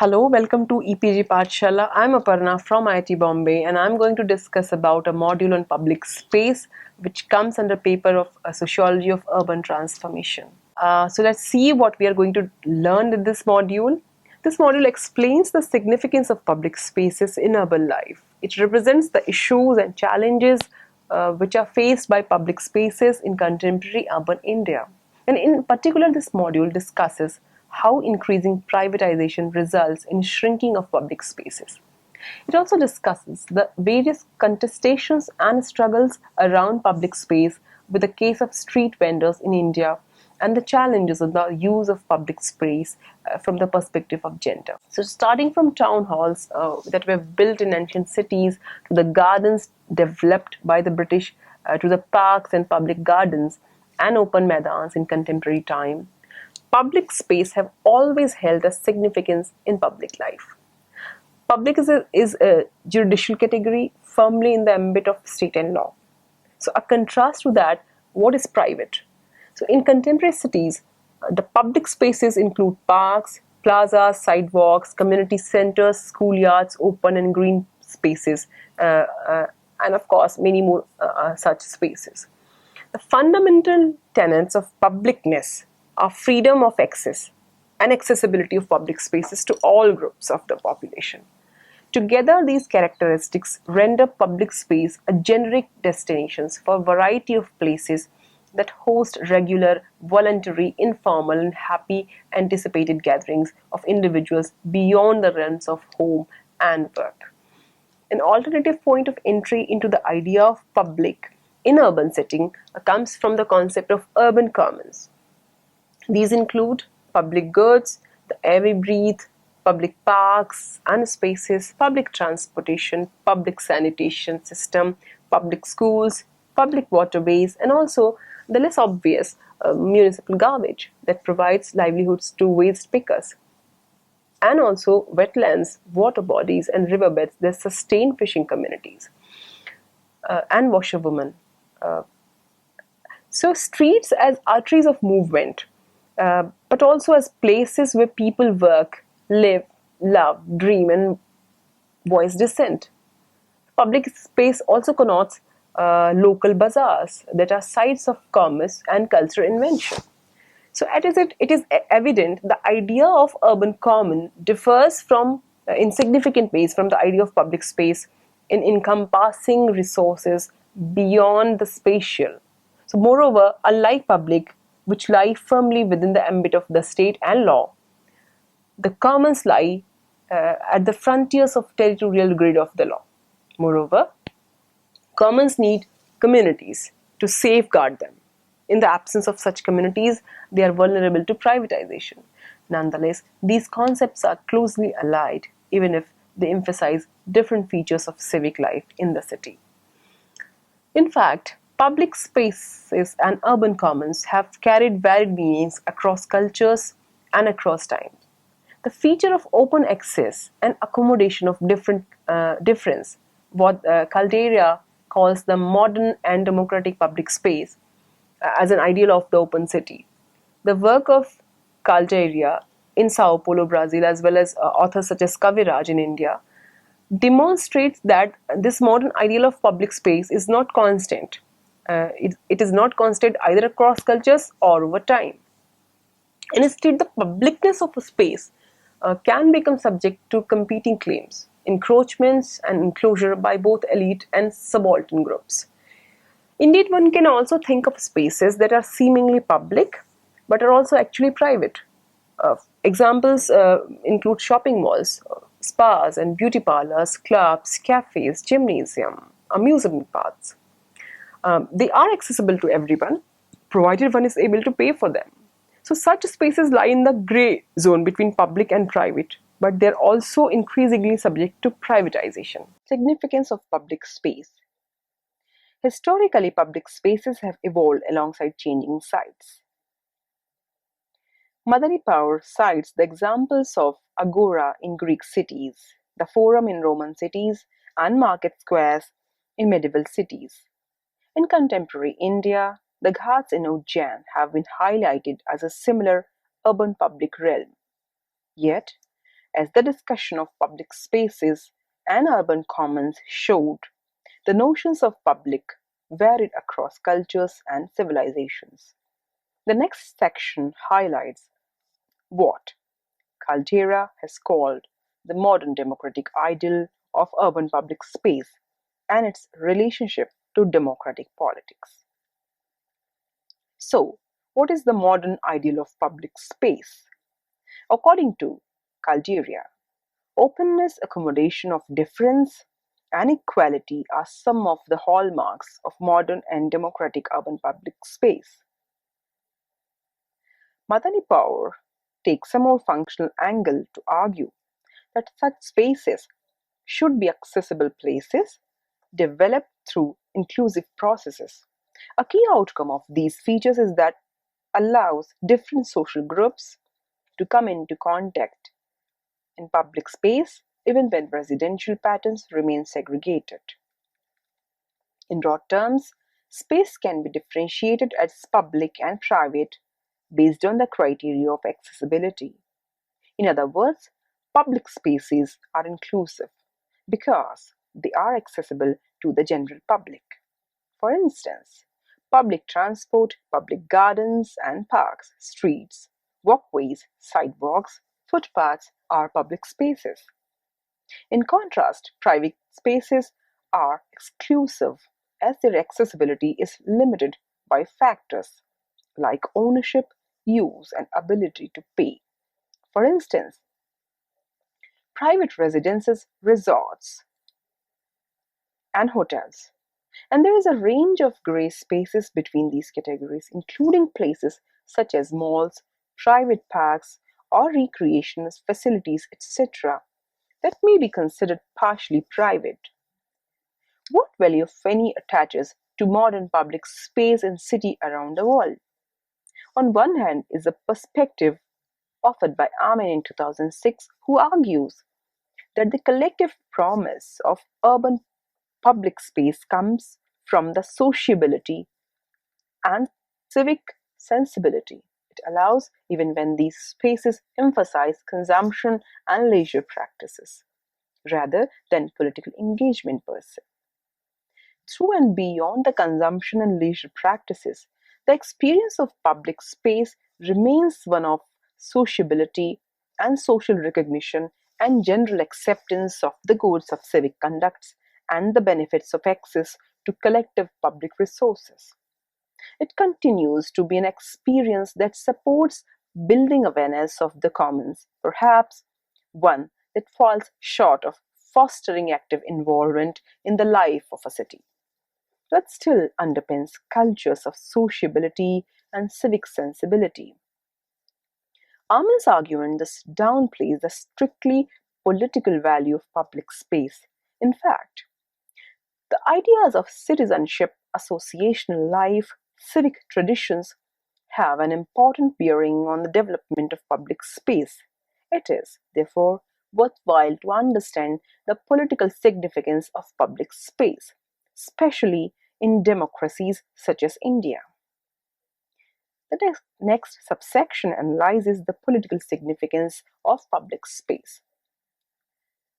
Hello, welcome to EPG Pathshala. I'm Aparna from IIT Bombay and I'm going to discuss about a module on public space which comes under paper of Sociology of Urban Transformation. So let's see what we are going to learn in this module. This module explains the significance of public spaces in urban life. It represents the issues and challenges which are faced by public spaces in contemporary urban India. And in particular, this module discusses how increasing privatization results in shrinking of public spaces. It also discusses the various contestations and struggles around public space with the case of street vendors in India and the challenges of the use of public space from the perspective of gender. So starting from town halls that were built in ancient cities to the gardens developed by the British to the parks and public gardens and open maidans in contemporary time, public space have always held a significance in public life. Public is a judicial category firmly in the ambit of state and law. So a contrast to that, what is private? So in contemporary cities, the public spaces include parks, plazas, sidewalks, community centers, schoolyards, open and green spaces, and of course many more such spaces. The fundamental tenets of publicness are freedom of access and accessibility of public spaces to all groups of the population. Together, these characteristics render public space a generic destination for a variety of places that host regular, voluntary, informal, and happy anticipated gatherings of individuals beyond the realms of home and work. An alternative point of entry into the idea of public in urban setting comes from the concept of urban commons. These include public goods, the air we breathe, public parks and spaces, public transportation, public sanitation system, public schools, public waterways, and also the less obvious municipal garbage that provides livelihoods to waste pickers. And also wetlands, water bodies, and riverbeds that sustain fishing communities and washerwomen. So streets as arteries of movement, but also as places where people work, live, love, dream, and voice dissent. Public space also connotes local bazaars that are sites of commerce and cultural invention. So it is evident the idea of urban common differs from, in significant ways from the idea of public space in encompassing resources beyond the spatial. So moreover, unlike public, which lie firmly within the ambit of the state and law, the commons lie at the frontiers of territorial grid of the law. Moreover, commons need communities to safeguard them. In the absence of such communities, they are vulnerable to privatization. Nonetheless, these concepts are closely allied, even if they emphasize different features of civic life in the city. In fact, public spaces and urban commons have carried varied meanings across cultures and across time. The feature of open access and accommodation of difference, what Caldeira calls the modern and democratic public space, as an ideal of the open city. The work of Caldeira in Sao Paulo, Brazil, as well as authors such as Kaviraj in India, demonstrates that this modern ideal of public space is not constant. It is not constant either across cultures or over time. Instead, the publicness of a space can become subject to competing claims, encroachments, and enclosure by both elite and subaltern groups. Indeed, one can also think of spaces that are seemingly public but are also actually private. Examples include shopping malls, spas and beauty parlors, clubs, cafes, gymnasium, amusement parks. They are accessible to everyone, provided one is able to pay for them. So such spaces lie in the grey zone between public and private, but they're also increasingly subject to privatization. Significance of public space. Historically, public spaces have evolved alongside changing sites. Madari Power cites the examples of agora in Greek cities, the forum in Roman cities, and market squares in medieval cities. In contemporary India, the Ghats in Ujjain have been highlighted as a similar urban public realm. Yet, As the discussion of public spaces and urban commons showed, the notions of public varied across cultures and civilizations. The next section highlights what Caldera has called the modern democratic ideal of urban public space and its relationship to democratic politics. So, what is the modern ideal of public space? According to Caldera, openness, accommodation of difference, and equality are some of the hallmarks of modern and democratic urban public space. Madani Power takes a more functional angle to argue that such spaces should be accessible places developed through inclusive processes. A key outcome of these features is that allows different social groups to come into contact in public space even when residential patterns remain segregated. In broad terms, space can be differentiated as public and private based on the criteria of accessibility. In other words, public spaces are inclusive because they are accessible to the general public. For instance, public transport, public gardens and parks, streets, walkways, sidewalks, footpaths are public spaces. In contrast, private spaces are exclusive as their accessibility is limited by factors like ownership, use, and ability to pay. For instance, private residences, resorts, and hotels. And there is a range of gray spaces between these categories, including places such as malls, private parks, or recreational facilities, etc., that may be considered partially private. What value, if any, attaches to modern public space in cities around the world? On one hand is a perspective offered by Amin in 2006, who argues that the collective promise of urban public space comes from the sociability and civic sensibility it allows, even when these spaces emphasize consumption and leisure practices, rather than political engagement per se. Through and beyond the consumption and leisure practices, the experience of public space remains one of sociability and social recognition and general acceptance of the goals of civic conducts and the benefits of access to collective public resources. It continues to be an experience that supports building awareness of the commons, perhaps one that falls short of fostering active involvement in the life of a city, but still underpins cultures of sociability and civic sensibility. Amin's argument thus downplays the strictly political value of public space. In fact, the ideas of citizenship, associational life, civic traditions have an important bearing on the development of public space. It is, therefore, worthwhile to understand the political significance of public space, especially in democracies such as India. The next subsection analyzes the political significance of public space.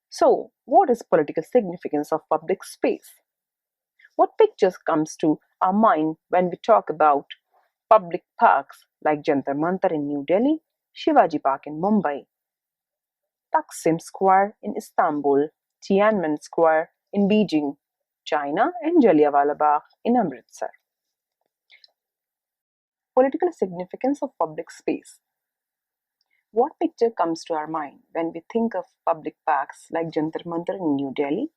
So, what is political significance of public space? What pictures comes to our mind when we talk about public parks like Jantar Mantar in New Delhi, Shivaji Park in Mumbai, Taksim Square in Istanbul, Tiananmen Square in Beijing, China, and Jallianwala Bagh in Amritsar? Political significance of public space. What picture comes to our mind when we think of public parks like Jantar Mantar in New Delhi,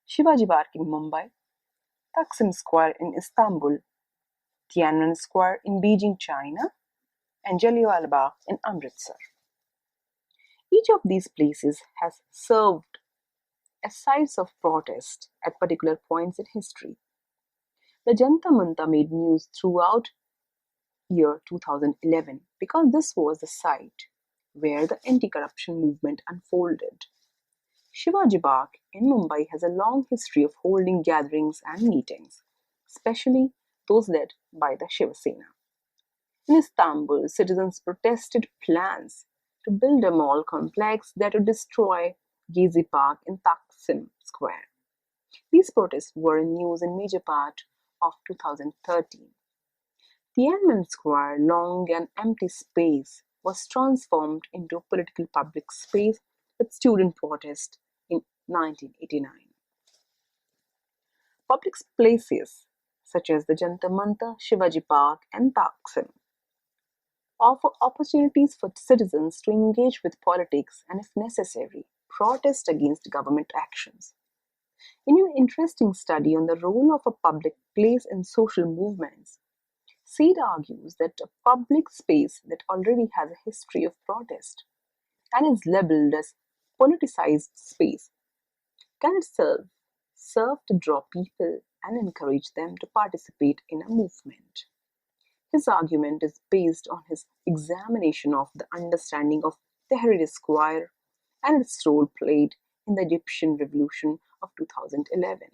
Shivaji Park in Mumbai, Taksim Square in Istanbul, Tiananmen Square in Beijing, China, and Jallianwala Bagh in Amritsar? Each of these places has served as sites of protest at particular points in history. The Jantar Mantar made news throughout year 2011 because this was the site where the anti-corruption movement unfolded. Shivaji Bagh in Mumbai has a long history of holding gatherings and meetings, especially those led by the Shiva Sena. In Istanbul, citizens protested plans to build a mall complex that would destroy Gezi Park in Taksim Square. These protests were in news in major part of 2013. Tiananmen Square, long and empty space, was transformed into a political public space with student protest in 1989. Public places such as the Jantar Mantar, Shivaji Park, and Taksim offer opportunities for citizens to engage with politics and, if necessary, protest against government actions. In an interesting study on the role of a public place in social movements, Seed argues that a public space that already has a history of protest and is labeled as politicized space can itself serve to draw people and encourage them to participate in a movement. His argument is based on his examination of the understanding of Tahrir Square and its role played in the Egyptian Revolution of 2011.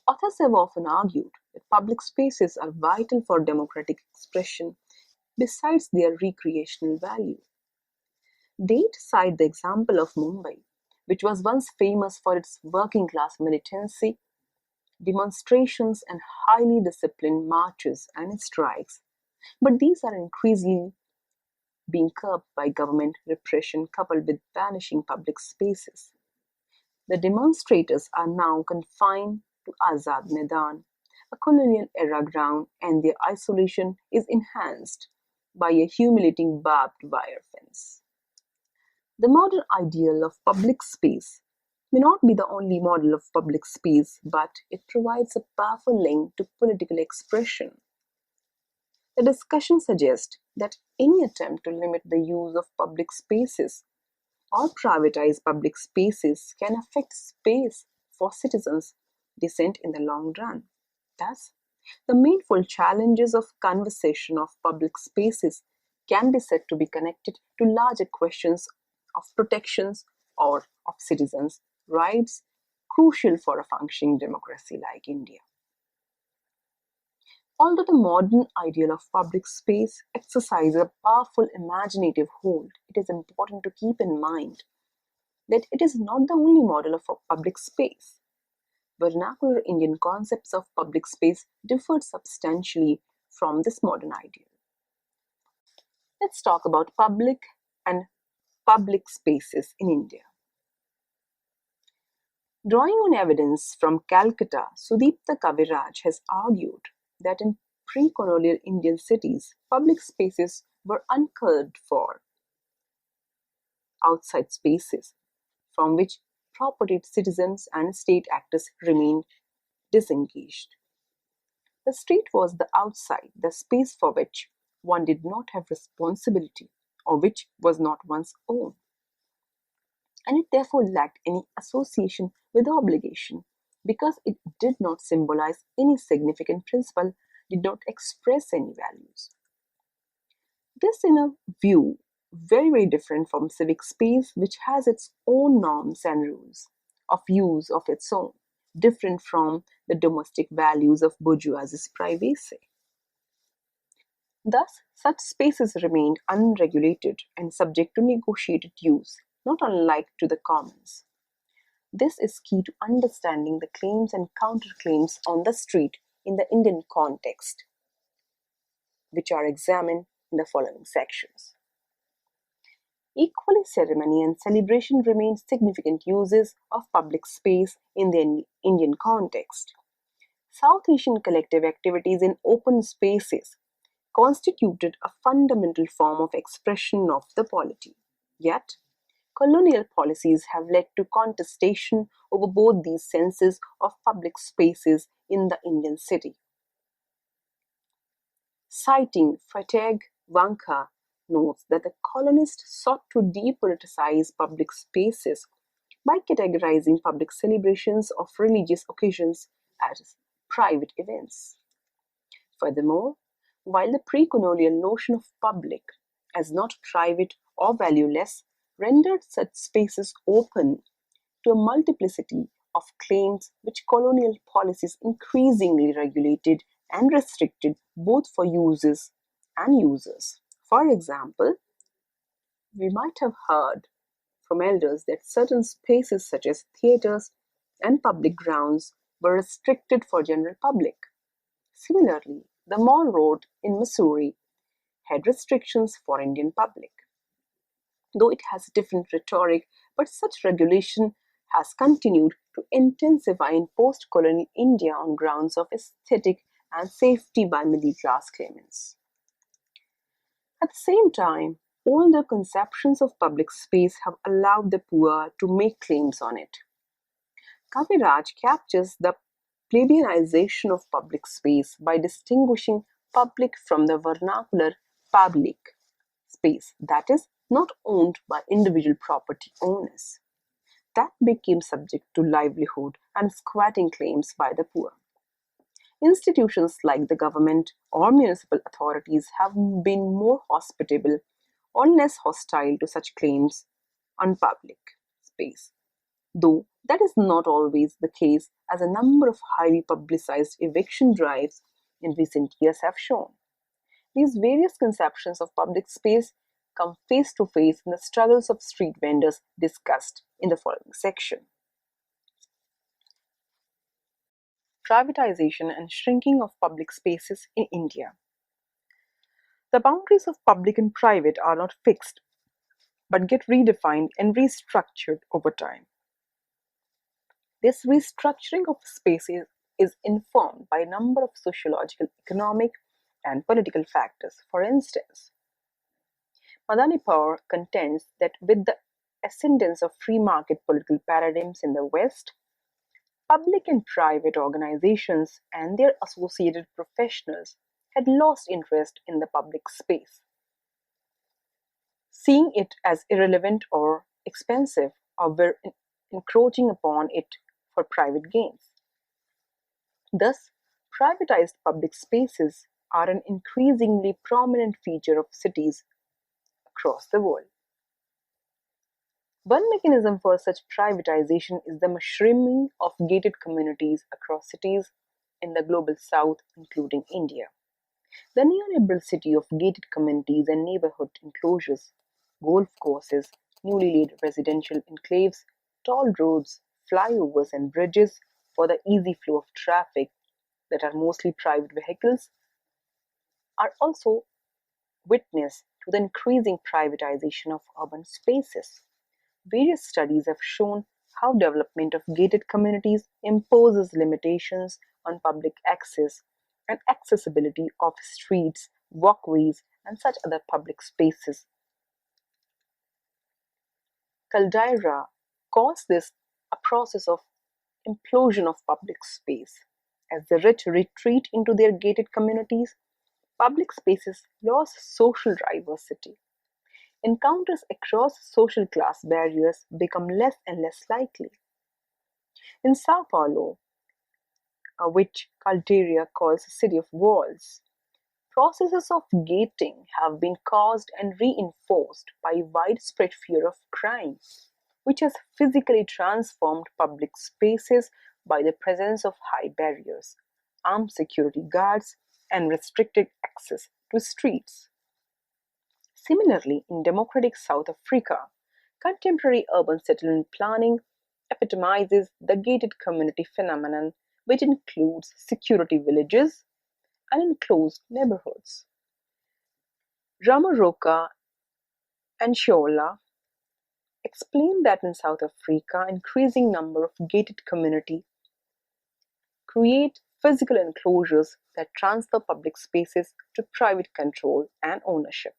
Authors have often argued that public spaces are vital for democratic expression besides their recreational value. They cite the example of Mumbai, which was once famous for its working class militancy, demonstrations, and highly disciplined marches and strikes. But these are increasingly being curbed by government repression coupled with vanishing public spaces. The demonstrators are now confined to Azad Maidan, a colonial era ground, and their isolation is enhanced by a humiliating barbed wire fence. The modern ideal of public space may not be the only model of public space, but it provides a powerful link to political expression. The discussion suggests that any attempt to limit the use of public spaces or privatize public spaces can affect space for citizens' dissent in the long run. Thus, the meaningful challenges of conversation of public spaces can be said to be connected to larger questions of protections or of citizens' rights, crucial for a functioning democracy like India. Although the modern ideal of public space exercises a powerful imaginative hold, it is important to keep in mind that it is not the only model of a public space. Vernacular Indian concepts of public space differed substantially from this modern ideal. Let's talk about public and public spaces in India. Drawing on evidence from Calcutta, Sudipta Kaviraj has argued that in pre-colonial Indian cities, public spaces were uncared for outside spaces from which propertied citizens and state actors remained disengaged. The street was the outside, the space for which one did not have responsibility or which was not one's own, and it therefore lacked any association with obligation because it did not symbolize any significant principle, did not express any values. This, in a view, very different from civic space, which has its own norms and rules of use of its own, different from the domestic values of bourgeoisie's privacy. Thus, such spaces remained unregulated and subject to negotiated use, not unlike to the commons. This is key to understanding the claims and counterclaims on the street in the Indian context, which are examined in the following sections. Equally, ceremony and celebration remain significant uses of public space in the Indian context. South Asian collective activities in open spaces constituted a fundamental form of expression of the polity. Yet, colonial policies have led to contestation over both these senses of public spaces in the Indian city. Citing Fateh Vanka notes that the colonists sought to depoliticize public spaces by categorizing public celebrations of religious occasions as private events. Furthermore, while the pre-colonial notion of public as not private or valueless rendered such spaces open to a multiplicity of claims which colonial policies increasingly regulated and restricted both for users and users. For example, We might have heard from elders that certain spaces such as theaters and public grounds were restricted for general public. Similarly, the Mall Road in Missouri had restrictions for Indian public. Though it has different rhetoric, but such regulation has continued to intensify in post-colonial India on grounds of aesthetic and safety by middle-class claimants. At the same time, older conceptions of public space have allowed the poor to make claims on it. Kaviraj captures the plebeianization of public space by distinguishing public from the vernacular public space, that is, not owned by individual property owners. That became subject to livelihood and squatting claims by the poor. Institutions like the government or municipal authorities have been more hospitable or less hostile to such claims on public space, though that is not always the case, as a number of highly publicized eviction drives in recent years have shown. These various conceptions of public space come face to face in the struggles of street vendors discussed in the following section. Privatization and shrinking of public spaces in India. The boundaries of public and private are not fixed, but get redefined and restructured over time. This restructuring of spaces is informed by a number of sociological, economic, and political factors. For instance, Madani Power contends that with the ascendance of free market political paradigms in the West, public and private organizations and their associated professionals had lost interest in the public space, seeing it as irrelevant or expensive, or were encroaching upon it for private gains. Thus, privatized public spaces are an increasingly prominent feature of cities across the world. One mechanism for such privatization is the mushrooming of gated communities across cities in the global south, including India. The neoliberal city of gated communities and neighborhood enclosures, golf courses, newly laid residential enclaves, tall roads, flyovers, and bridges for the easy flow of traffic that are mostly private vehicles are also witness to the increasing privatization of urban spaces. Various studies have shown how development of gated communities imposes limitations on public access and accessibility of streets, walkways, and such other public spaces. Caldera calls this a process of implosion of public space. As the rich retreat into their gated communities, public spaces lose social diversity. Encounters across social class barriers become less and less likely. In Sao Paulo, which Caldeira calls a city of walls, processes of gating have been caused and reinforced by widespread fear of crime, which has physically transformed public spaces by the presence of high barriers, armed security guards, and restricted access to streets. Similarly, in democratic South Africa, contemporary urban settlement planning epitomizes the gated community phenomenon, which includes security villages and enclosed neighborhoods. Ramaroka and Shola explain that in South Africa, increasing number of gated community create physical enclosures that transfer public spaces to private control and ownership,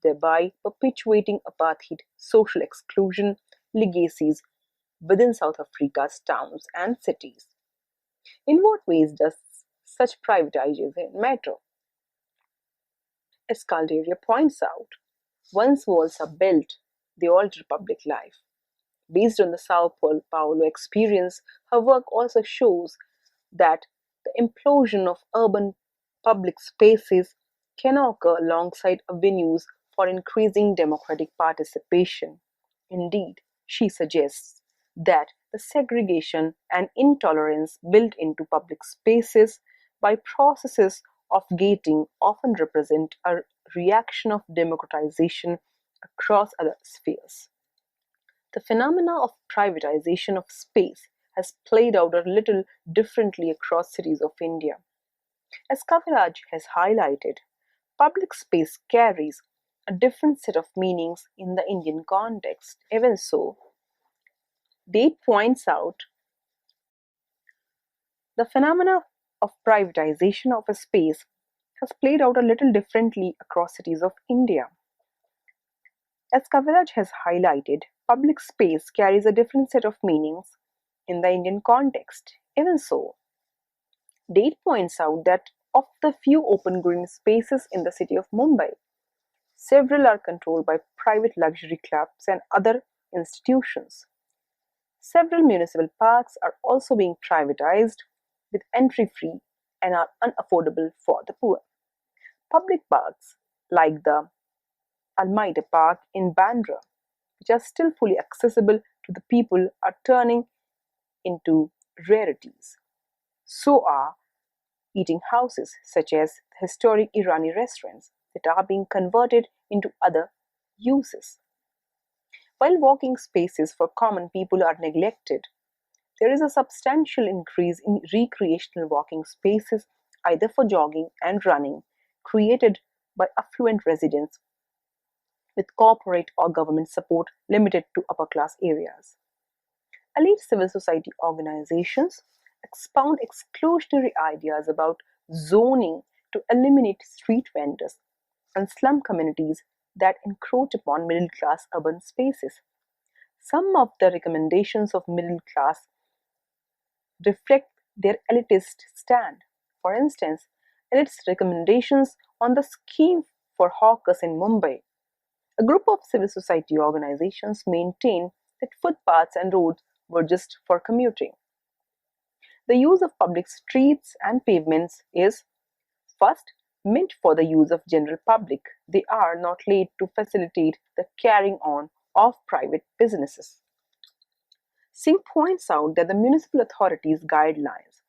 thereby perpetuating apartheid social exclusion legacies within South Africa's towns and cities. In what ways does such privatization matter? As Calderia points out, once walls are built, they alter public life. Based on the Sao Paulo experience, her work also shows that the implosion of urban public spaces can occur alongside avenues for increasing democratic participation. Indeed, she suggests that the segregation and intolerance built into public spaces by processes of gating often represent a reaction of democratization across other spheres. The phenomena of privatization of space has played out a little differently across cities of India. As Kaviraj has highlighted, public space carries a different set of meanings in the Indian context. Even so, Date points out the phenomena of privatization of a space has played out a little differently across cities of India. As Kaviraj has highlighted, public space carries a different set of meanings in the Indian context. Even so, Date points out that of the few open green spaces in the city of Mumbai, several are controlled by private luxury clubs and other institutions. Several municipal parks are also being privatized with entry free and are unaffordable for the poor. Public parks like the Almeida Park in Bandra, which are still fully accessible to the people, are turning into rarities. So are eating houses such as the historic Irani restaurants that are being converted into other uses. While walking spaces for common people are neglected, there is a substantial increase in recreational walking spaces, either for jogging and running, created by affluent residents with corporate or government support limited to upper class areas. Elite civil society organizations expound exclusionary ideas about zoning to eliminate street vendors and slum communities that encroach upon middle class urban spaces. Some of the recommendations of middle class reflect their elitist stand. For instance, its recommendations on the scheme for hawkers in Mumbai. A group of civil society organizations maintain that footpaths and roads were just for commuting. The use of public streets and pavements is, first, meant for the use of general public. They are not laid to facilitate the carrying on of private businesses. Singh points out that the municipal authorities' guidelines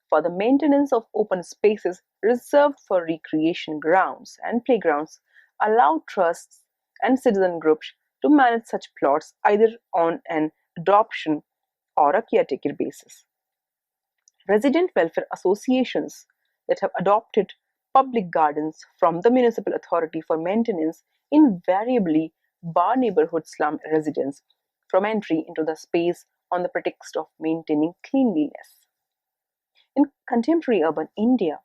for the maintenance of open spaces reserved for recreation grounds and playgrounds allow trusts and citizen groups to manage such plots either on an adoption or a caretaker basis. Resident welfare associations that have adopted public gardens from the municipal authority for maintenance invariably bar neighborhood slum residents from entry into the space on the pretext of maintaining cleanliness. In contemporary urban India,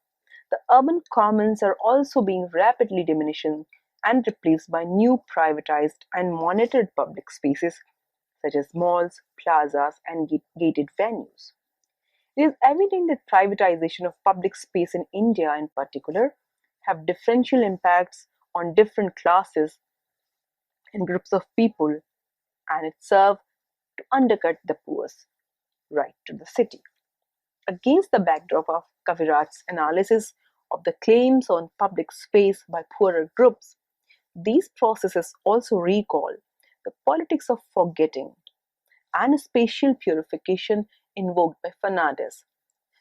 the urban commons are also being rapidly diminishing and replaced by new privatized and monitored public spaces such as malls, plazas, and gated venues. It is evident that privatization of public space in India in particular have differential impacts on different classes and groups of people, and it serves to undercut the poor's right to the city. Against the backdrop of Kaviraj's analysis of the claims on public space by poorer groups, these processes also recall the politics of forgetting and spatial purification invoked by Fernandez,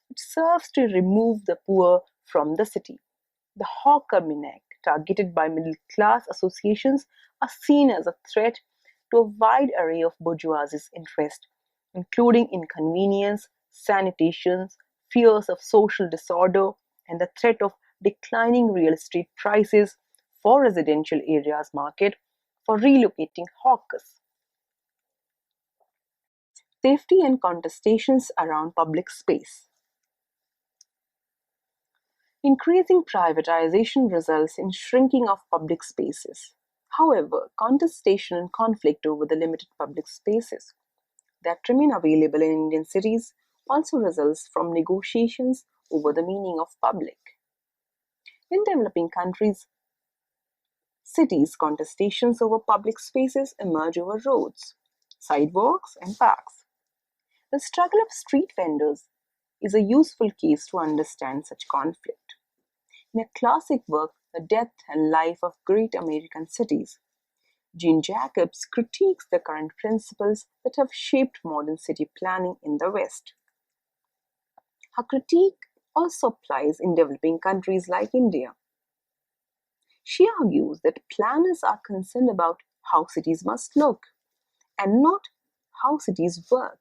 which serves to remove the poor from the city. The hawker minac targeted by middle class associations are seen as a threat to a wide array of bourgeoisie's interests, including inconvenience, sanitation, fears of social disorder, and the threat of declining real estate prices for residential areas market for relocating hawkers. Safety and contestations around public space. Increasing privatization results in shrinking of public spaces. However, contestation and conflict over the limited public spaces that remain available in Indian cities also results from negotiations over the meaning of public. In developing countries, cities contestations over public spaces emerge over roads, sidewalks, and parks. The struggle of street vendors is a useful case to understand such conflict. In a classic work, The Death and Life of Great American Cities, Jean Jacobs critiques the current principles that have shaped modern city planning in the West. Her critique also applies in developing countries like India. She argues that planners are concerned about how cities must look, and not how cities work.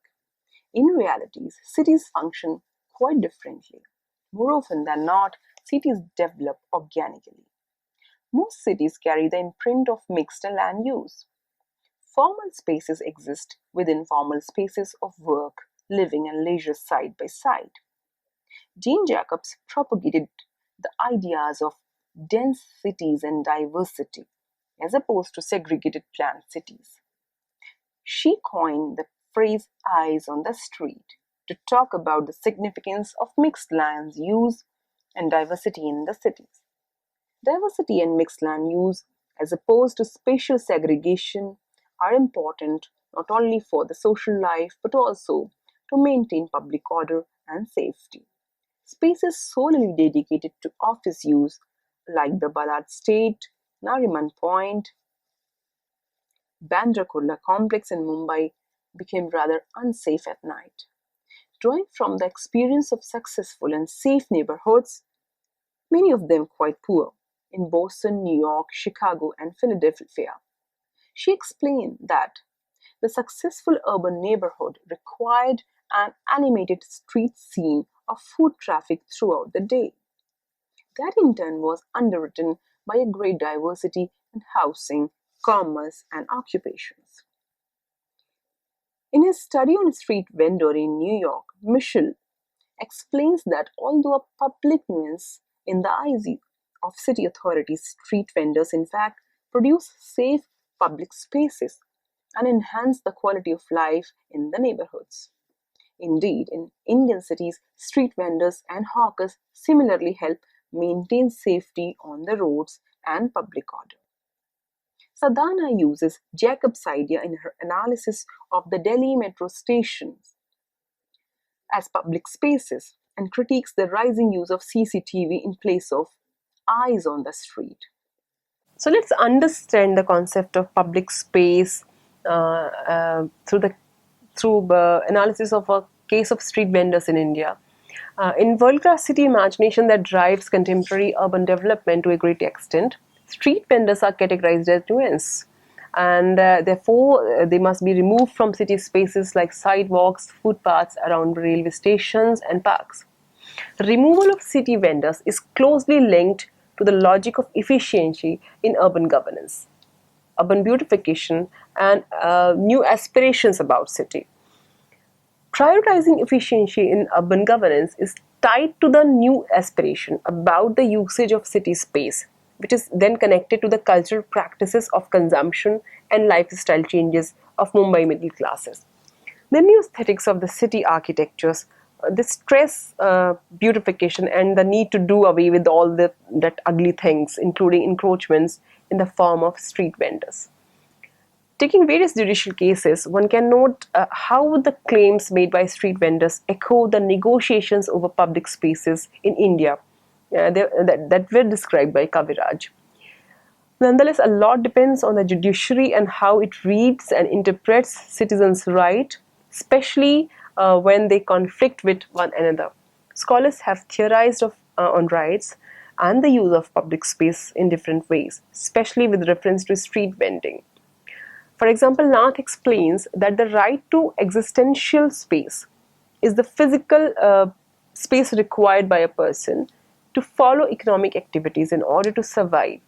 In realities, cities function quite differently. More often than not, cities develop organically. Most cities carry the imprint of mixed land use. Formal spaces exist within formal spaces of work, living, and leisure side by side. Jane Jacobs propagated the ideas of dense cities and diversity, as opposed to segregated planned cities. She coined the phrase eyes on the street to talk about the significance of mixed land use and diversity in the cities. Diversity and mixed land use, as opposed to spatial segregation, are important not only for the social life but also to maintain public order and safety. Spaces solely dedicated to office use, like the Ballard State, Nariman Point, Bandra Kurla complex in Mumbai, became rather unsafe at night. Drawing from the experience of successful and safe neighborhoods, many of them quite poor, in Boston, New York, Chicago, and Philadelphia, she explained that the successful urban neighborhood required an animated street scene of foot traffic throughout the day. That in turn was underwritten by a great diversity in housing, commerce, and occupations. In his study on street vendor in New York, Michel explains that although a public nuisance in the eyes of city authorities, street vendors in fact produce safe public spaces and enhance the quality of life in the neighborhoods. Indeed, in Indian cities, street vendors and hawkers similarly help maintain safety on the roads and public order. Sadhana uses Jacob's idea in her analysis of the Delhi metro stations as public spaces and critiques the rising use of CCTV in place of eyes on the street. So let's understand the concept of public space through analysis of a case of street vendors in India. In world-class city imagination that drives contemporary urban development to a great extent, street vendors are categorized as nuisance, and therefore they must be removed from city spaces like sidewalks, footpaths around railway stations, and parks. The removal of city vendors is closely linked to the logic of efficiency in urban governance, urban beautification, and new aspirations about city. Prioritizing efficiency in urban governance is tied to the new aspiration about the usage of city space, which is then connected to the cultural practices of consumption and lifestyle changes of Mumbai middle classes. The new aesthetics of the city architectures, they stress beautification and the need to do away with all that ugly things, including encroachments in the form of street vendors. Taking various judicial cases, one can note how the claims made by street vendors echo the negotiations over public spaces in India that were described by Kaviraj. Nonetheless, a lot depends on the judiciary and how it reads and interprets citizens' right, especially when they conflict with one another. Scholars have theorized on rights and the use of public space in different ways, especially with reference to street vending. For example, Nath explains that the right to existential space is the physical space required by a person to follow economic activities in order to survive.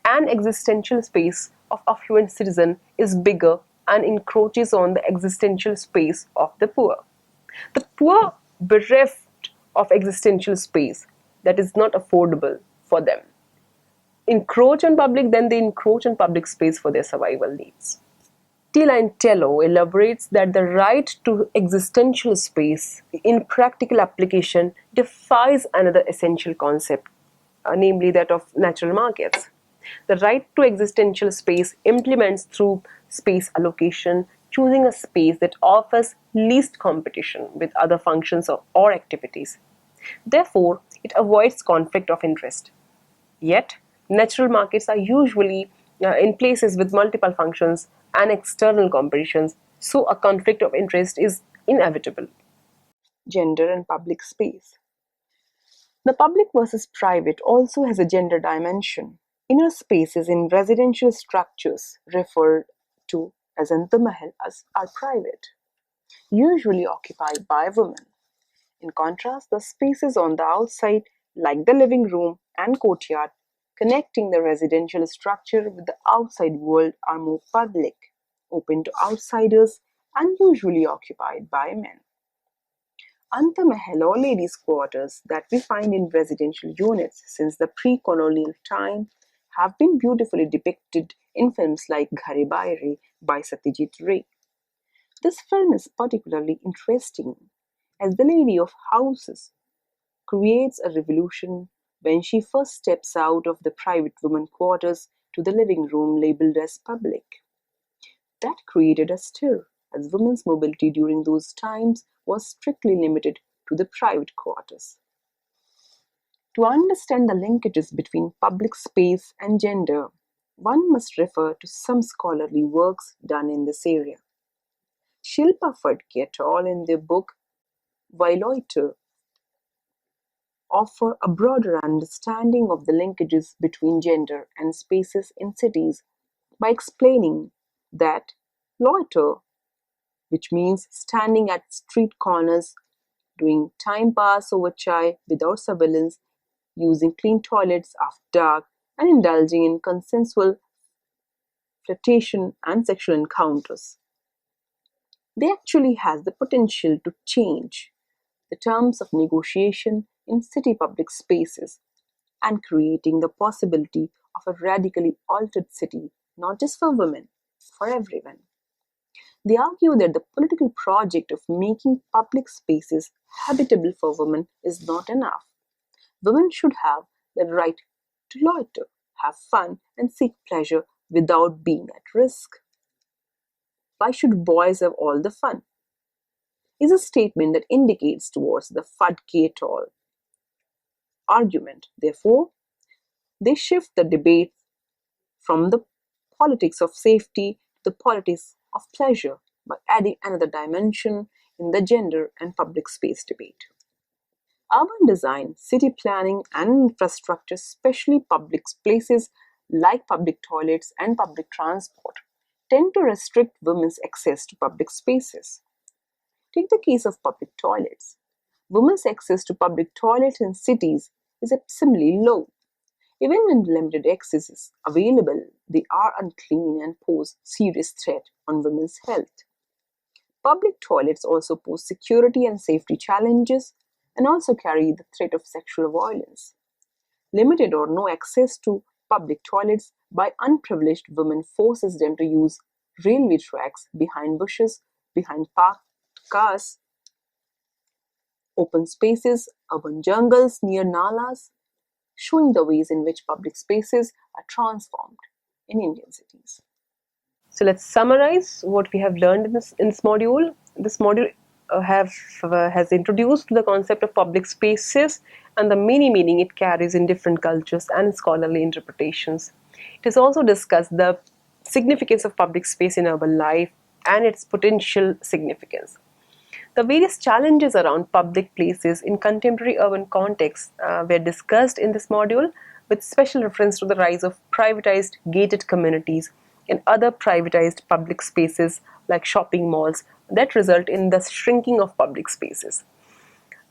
An existential space of affluent citizen is bigger and encroaches on the existential space of the poor. The poor bereft of existential space that is not affordable for them encroach on public, then they encroach on public space for their survival needs. T-Line Tello elaborates that the right to existential space in practical application defies another essential concept, namely that of natural markets. The right to existential space implements through space allocation, choosing a space that offers least competition with other functions or activities. Therefore, it avoids conflict of interest. Yet, natural markets are usually in places with multiple functions and external competitions, so a conflict of interest is inevitable. Gender and public space. The public versus private also has a gender dimension. Inner spaces in residential structures, referred to as antamahal, are private, usually occupied by women. In contrast, the spaces on the outside, like the living room and courtyard, connecting the residential structure with the outside world, are more public, open to outsiders, and usually occupied by men. Antamahal or ladies' quarters that we find in residential units since the pre-colonial time have been beautifully depicted in films like Ghare Baire by Satyajit Ray. This film is particularly interesting as the Lady of Houses creates a revolution when she first steps out of the private women quarters to the living room labeled as public. That created a stir, as women's mobility during those times was strictly limited to the private quarters. To understand the linkages between public space and gender, one must refer to some scholarly works done in this area. Shilpa Phadke et al. In their book Violator offer a broader understanding of the linkages between gender and spaces in cities by explaining that loiter, which means standing at street corners, doing time pass over chai without surveillance, using clean toilets after dark, and indulging in consensual flirtation and sexual encounters. They actually has the potential to change the terms of negotiation in city public spaces and creating the possibility of a radically altered city, not just for women, for everyone. They argue that the political project of making public spaces habitable for women is not enough. Women should have the right to loiter, have fun, and seek pleasure without being at risk. Why should boys have all the fun? Is a statement that indicates towards the Phadke et al. Argument. Therefore, they shift the debate from the politics of safety to the politics of pleasure by adding another dimension in the gender and public space debate. Urban design, city planning, and infrastructure, especially public places like public toilets and public transport, tend to restrict women's access to public spaces. Take the case of public toilets. Women's access to public toilets in cities is abysmally low. Even when limited access is available, they are unclean and pose serious threat on women's health. Public toilets also pose security and safety challenges and also carry the threat of sexual violence. Limited or no access to public toilets by unprivileged women forces them to use railway tracks behind bushes, behind parked cars, open spaces, urban jungles near nalas, showing the ways in which public spaces are transformed in Indian cities. So let's summarize what we have learned in this module. This module has introduced the concept of public spaces and the many meaning it carries in different cultures and scholarly interpretations. It has also discussed the significance of public space in urban life and its potential significance. The various challenges around public places in contemporary urban contexts were discussed in this module, with special reference to the rise of privatized gated communities and other privatized public spaces like shopping malls that result in the shrinking of public spaces.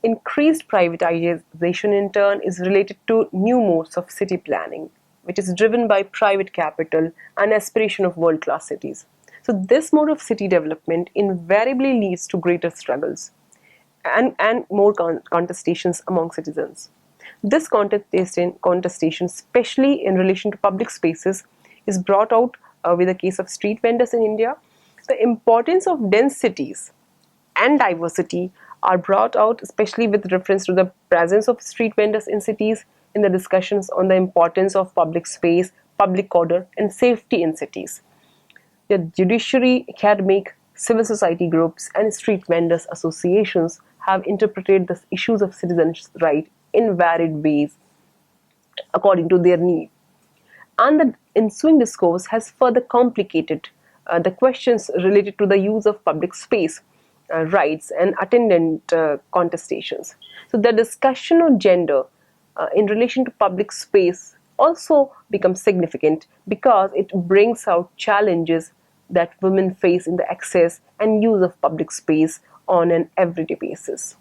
Increased privatization in turn is related to new modes of city planning, which is driven by private capital and aspiration of world-class cities. So this mode of city development invariably leads to greater struggles and more contestations among citizens. This contestation, especially in relation to public spaces, is brought out with the case of street vendors in India. The importance of dense cities and diversity are brought out, especially with reference to the presence of street vendors in cities in the discussions on the importance of public space, public order, and safety in cities. The judiciary, academic, civil society groups, and street vendors associations have interpreted the issues of citizens' rights in varied ways according to their need. And the ensuing discourse has further complicated the questions related to the use of public space, rights, and attendant contestations. So, the discussion on gender in relation to public space also becomes significant because it brings out challenges that women face in the access and use of public space on an everyday basis.